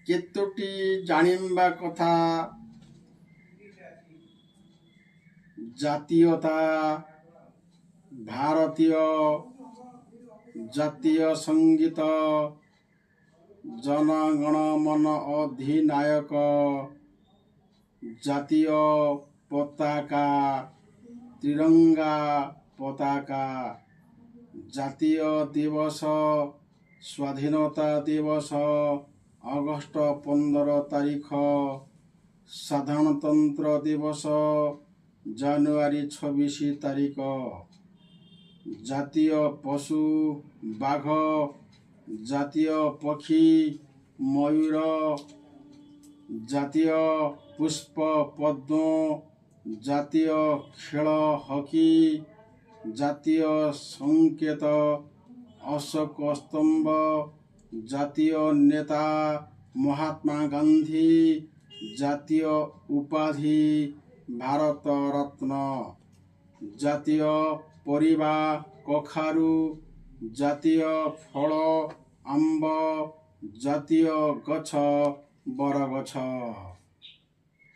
କେତୋଟି ଜାଣିବା କଥା ଜାତୀୟତା ଭାରତୀୟ ଜାତୀୟ ସଙ୍ଗୀତ ଜନଗଣ ମନ ଅଧିନାୟକ ଜାତୀୟ ପତାକା ତ୍ରିରଙ୍ଗା ପତାକା ଜାତୀୟ ଦିବସ ସ୍ୱାଧୀନତା ଦିବସ ଅଗଷ୍ଟ 15 ତାରିଖ ସାଧାରଣତନ୍ତ୍ର ଦିବସ ଜାନୁଆରୀ 26 ତାରିଖ ଜାତୀୟ ପଶୁ ବାଘ ଜାତୀୟ ପକ୍ଷୀ ମୟୂର ଜାତୀୟ ପୁଷ୍ପ ପଦ୍ମ ଜାତୀୟ ଖେଳ ହକି ଜାତୀୟ ସଂକେତ ଅଶୋକ ସ୍ତମ୍ଭ ଜାତୀୟ ନେତା ମହାତ୍ମା ଗାନ୍ଧୀ ଜାତୀୟ ଉପାଧି ଭାରତ ରତ୍ନ ଜାତୀୟ ପରିବା କଖାରୁ ଜାତୀୟ ଫଳ ଆମ୍ବ ଜାତୀୟ ଗଛ ବରଗଛ।